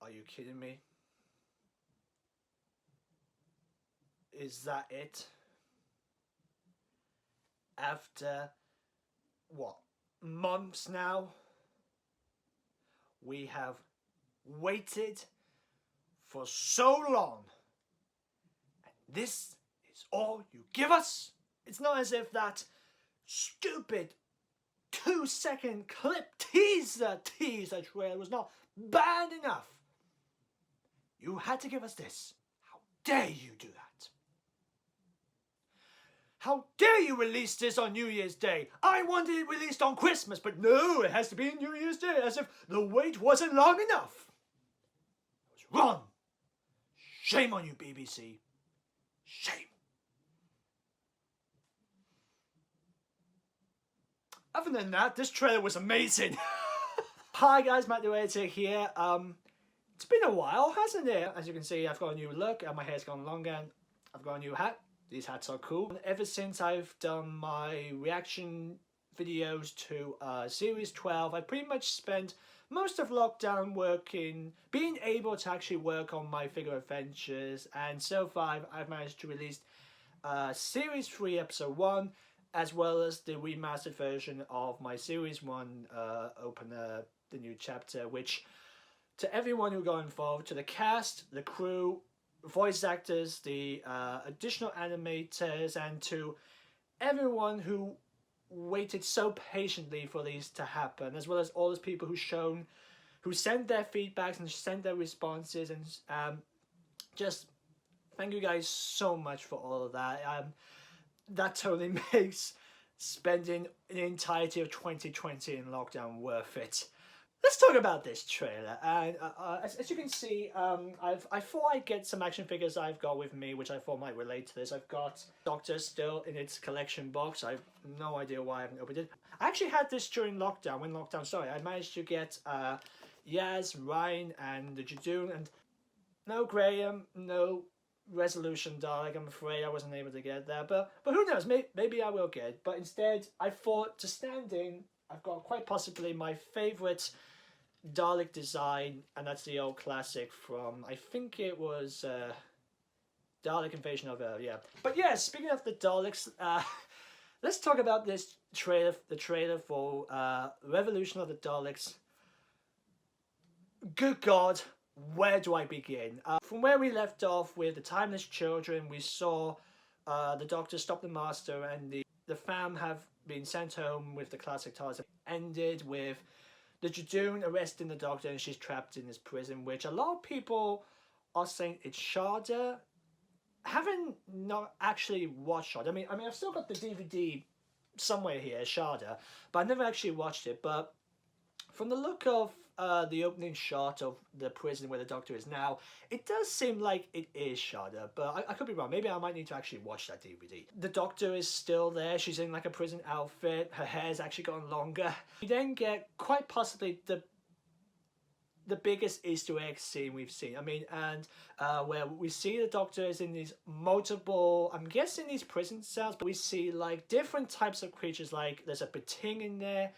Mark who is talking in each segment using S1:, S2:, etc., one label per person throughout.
S1: Are you kidding me? Is that it? After, what, months now? We have waited for so long. And this is all you give us? It's not as if that stupid 2-second clip teaser trailer was not bad enough. You had to give us this. How dare you do that? How dare you release this on New Year's Day? I wanted it released on Christmas, but no, it has to be on New Year's Day, as if the wait wasn't long enough. It was wrong. Shame on you, BBC. Shame. Other than that, this trailer was amazing. Hi guys, Matt the Editor here. It's been a while, hasn't it? As you can see, I've got a new look, and my hair's gone longer, and I've got a new hat. These hats are cool. Ever since I've done my reaction videos to Series 12, I pretty much spent most of lockdown being able to actually work on my figure adventures, and so far I've managed to release Series 3 Episode 1, as well as the remastered version of my Series 1 opener, the new chapter, which to everyone who got involved, to the cast, the crew, voice actors, the additional animators, and to everyone who waited so patiently for these to happen, as well as all those people who sent their feedbacks and sent their responses, and just thank you guys so much for all of that. That totally makes spending the entirety of 2020 in lockdown worth it. Let's talk about this trailer, and as you can see, I thought I'd get some action figures I've got with me, which I thought might relate to this. I've got Doctor still in its collection box. I've no idea why I haven't opened it. I actually had this during lockdown, when lockdown started. I managed to get Yaz, Ryan, and the Jadoon, and no Graham, no Resolution Dalek. I'm afraid I wasn't able to get there, but who knows, maybe I will get. But instead, I thought to stand in, I've got quite possibly my favourite Dalek design, and that's the old classic from, I think it was Dalek Invasion of Earth, yeah. But yeah, speaking of the Daleks, let's talk about this trailer, the trailer for Revolution of the Daleks. Good God, where do I begin? From where we left off with the Timeless Children, we saw the Doctor stop the Master, and the fam have been sent home with the classic TARDIS. Ended with the Jadoon arresting the Doctor, and she's trapped in this prison, which a lot of people are saying it's Shada. I haven't not actually watched Shada. I mean, I've still got the DVD somewhere here, Shada, but I never actually watched it. But from the look of the opening shot of the prison where the Doctor is now, it does seem like it is Shada, but I could be wrong. Maybe I might need to actually watch that DVD. The Doctor is still there. She's in like a prison outfit. Her hair's actually gotten longer. We then get quite possibly the biggest Easter egg scene we've seen. I mean, and where we see the Doctor is in these multiple, I'm guessing these prison cells, but we see like different types of creatures. Like there's a Bating in there.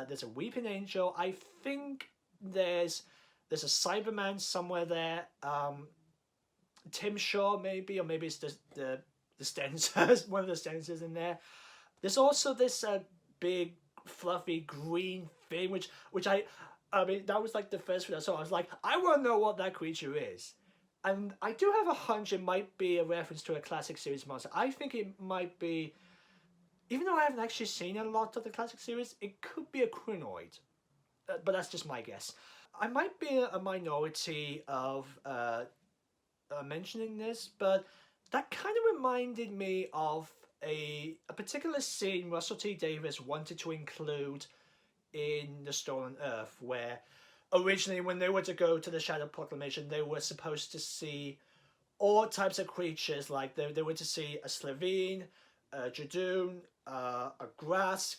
S1: There's a Weeping Angel. I think there's a Cyberman somewhere there. Tim Shaw maybe, or maybe it's the Stensers, one of the Stensers in there. There's also this big fluffy green thing, which I mean, that was like the first thing I saw. I was like, I want to know what that creature is. And I do have a hunch it might be a reference to a classic series monster. I think it might be, even though I haven't actually seen a lot of the classic series, it could be a Krynoid. But that's just my guess. I might be a minority of mentioning this, but that kind of reminded me of a particular scene Russell T Davies wanted to include in The Stolen Earth, where originally when they were to go to the Shadow Proclamation, they were supposed to see all types of creatures. Like they were to see a Slevene, a Jadoon, a Grask,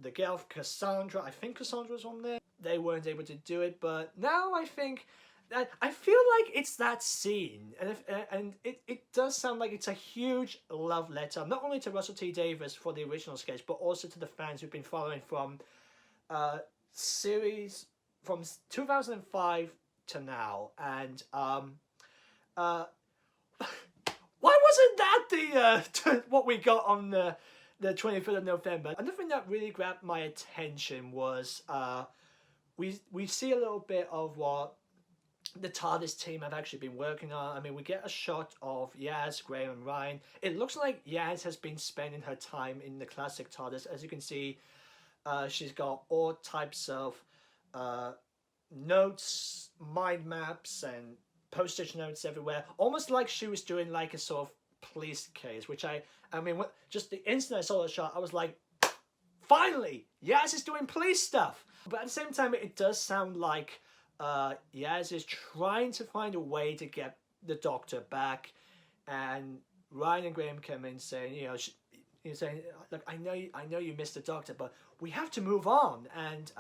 S1: the Gelf, Cassandra. I think Cassandra's on there. They weren't able to do it, but now I think that I feel like it's that scene, and it does sound like it's a huge love letter, not only to Russell T Davies for the original sketch, but also to the fans who've been following from series from 2005 to now, and uh, why wasn't that the what we got on the 23rd of November? Another thing that really grabbed my attention was we see a little bit of what the TARDIS team have actually been working on. I mean, we get a shot of Yaz, Graham, and Ryan. It looks like Yaz has been spending her time in the classic TARDIS. As you can see, she's got all types of notes, mind maps, and postage notes everywhere. Almost like she was doing like a sort of police case, which I mean, just the instant I saw the shot, I was like, finally, Yaz is doing police stuff. But at the same time, it does sound like Yaz is trying to find a way to get the Doctor back, and Ryan and Graham come in saying, you know, he's saying, look, I know you missed the Doctor, but we have to move on, and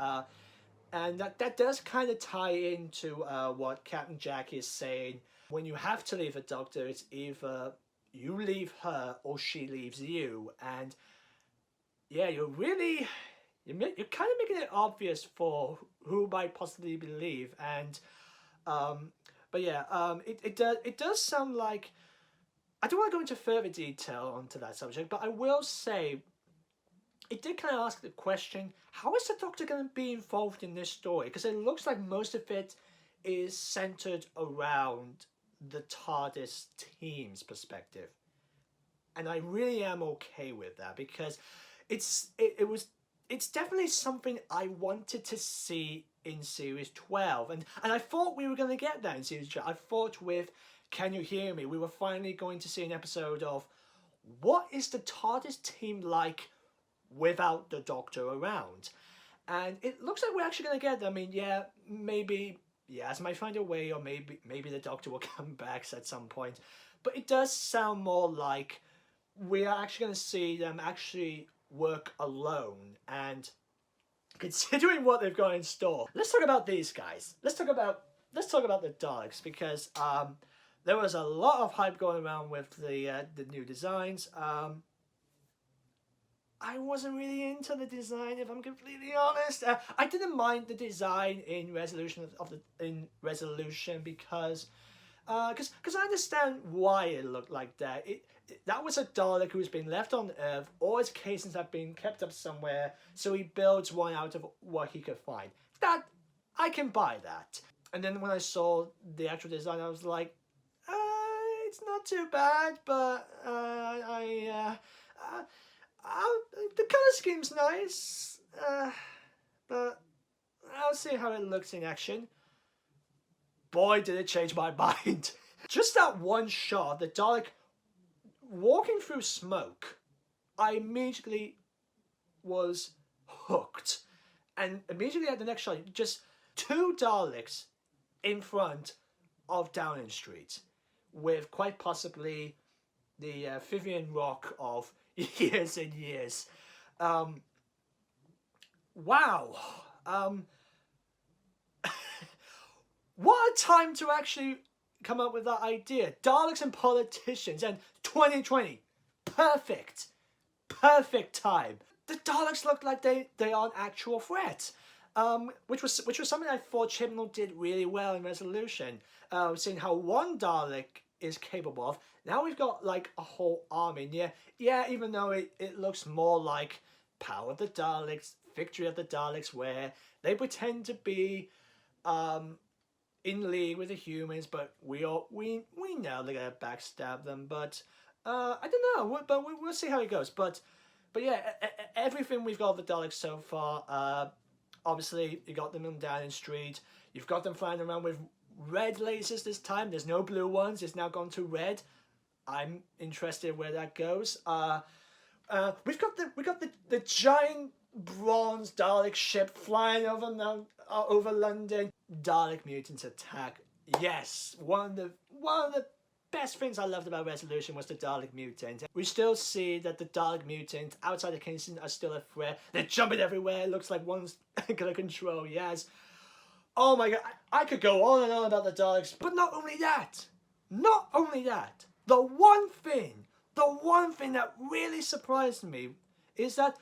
S1: that does kind of tie into what Captain Jack is saying. When you have to leave a Doctor, it's either you leave her or she leaves you, and yeah, you're kind of making it obvious for who might possibly believe, and but yeah, it does sound like, I don't want to go into further detail onto that subject, but I will say it did kind of ask the question, how is the Doctor going to be involved in this story? Because it looks like most of it is centered around the TARDIS team's perspective, and I really am okay with that, because it's definitely something I wanted to see in Series 12. And I thought we were going to get that in Series 12. I thought with Can You Hear Me, we were finally going to see an episode of what is the TARDIS team like without the Doctor around. And it looks like we're actually going to get that. I mean, yeah, maybe Yaz might find a way, or maybe the Doctor will come back at some point. But it does sound more like we are actually going to see them actually work alone, and considering what they've got in store, let's talk about these guys. Let's talk about the Daleks, because there was a lot of hype going around with the new designs. I wasn't really into the design, if I'm completely honest. I didn't mind the design in Resolution because I understand why it looked like that. That was a Dalek who's been left on Earth. All his casings have been kept up somewhere, so he builds one out of what he could find. That, I can buy that. And then when I saw the actual design, I was like, it's not too bad, but the color scheme's nice, but I'll see how it looks in action. Boy, did it change my mind. Just that one shot, the Dalek walking through smoke, I immediately was hooked. And immediately at the next shot, just two Daleks in front of Downing Street, with quite possibly the Vivian Rock of years and years. Wow. What a time to actually come up with that idea. Daleks and politicians, and 2020. Perfect time. The Daleks look like they are an actual threat. Which was something I thought Cymru did really well in Resolution. Seeing how one Dalek is capable of. Now we've got like a whole army. Yeah, even though it looks more like Power of the Daleks, Victory of the Daleks, where they pretend to be in league with the humans, but we know they're gonna backstab them. But I don't know. But we'll see how it goes. But yeah, everything we've got of the Daleks so far. Obviously, you got them on Downing Street. You've got them flying around with red lasers this time. There's no blue ones. It's now gone to red. I'm interested where that goes. We've got the giant bronze Dalek ship flying over London. Dalek mutants attack. Yes, one of the best things I loved about Resolution was the Dalek mutant. We still see that the Dalek mutant outside the Kingston are still a threat. They're jumping everywhere. It looks like one's gonna control Yaz. Oh my god, I could go on and on about the Daleks, but not only that, the one thing that really surprised me is that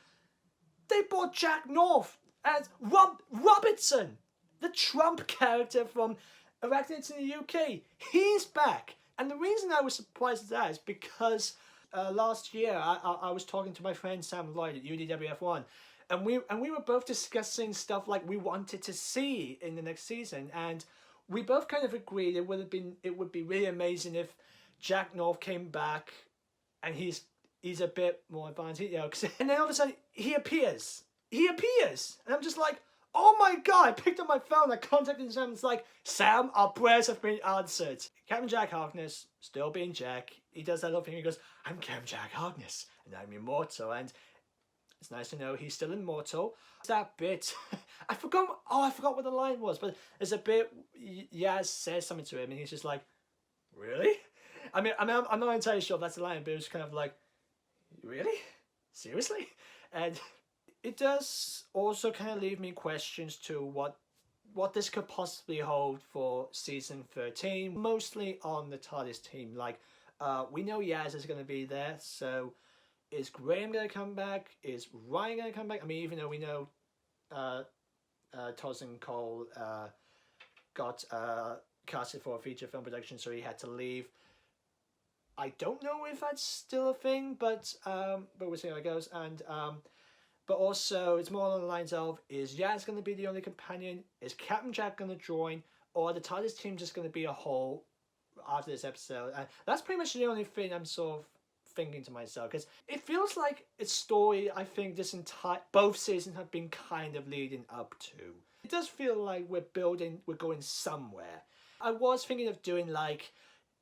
S1: they brought Jack North as Robertson, the Trump character from Arachnids in the UK. He's back. And the reason I was surprised at that is because last year I was talking to my friend Sam Lloyd at UDWF1, and we were both discussing stuff like we wanted to see in the next season, and we both kind of agreed it would be really amazing if Jack North came back, and he's a bit more advanced, you know. And then all of a sudden he appears, and I'm just like, oh my god! I picked up my phone, I contacted Sam, it's like, Sam, our prayers have been answered. Captain Jack Harkness, still being Jack, he does that little thing, he goes, I'm Captain Jack Harkness, and I'm immortal, and it's nice to know he's still immortal. That bit, I forgot what the line was, but there's a bit, Yaz says something to him, and he's just like, really? I mean, I'm not entirely sure if that's the line, but it was kind of like, really? Seriously? And it does also kind of leave me questions to what this could possibly hold for season 13, mostly on the TARDIS team. Like, we know Yaz is going to be there, so is Graham going to come back? Is Ryan going to come back? I mean, even though we know Tosin Cole got casted for a feature film production, so he had to leave. I don't know if that's still a thing, but we'll see how it goes. And but also, it's more along the lines of, is Yaz going to be the only companion? Is Captain Jack going to join? Or are the TARDIS team just going to be a whole after this episode? And that's pretty much the only thing I'm sort of thinking to myself. Because it feels like a story I think both seasons have been kind of leading up to. It does feel like we're going somewhere. I was thinking of doing like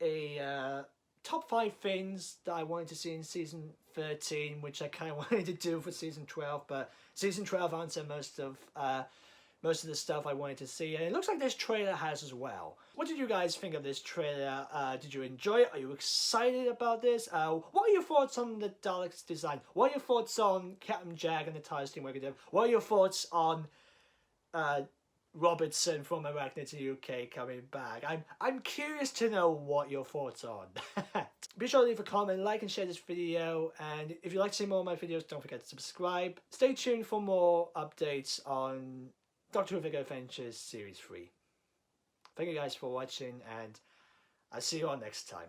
S1: a top 5 things that I wanted to see in season 13, which I kind of wanted to do for season 12, but season 12 answered most of the stuff I wanted to see, and it looks like this trailer has as well. What did you guys think of this trailer? Did you enjoy it? Are you excited about this? What are your thoughts on the Daleks design? What are your thoughts on Captain Jack and the TARDIS team working together? What are your thoughts on Robertson from Arachnids UK coming back? I'm curious to know what your thoughts are on that. Be sure to leave a comment, like and share this video, and if you'd like to see more of my videos, don't forget to subscribe. Stay tuned for more updates on Doctor Who Figure Adventures Series 3. Thank you guys for watching, and I'll see you all next time.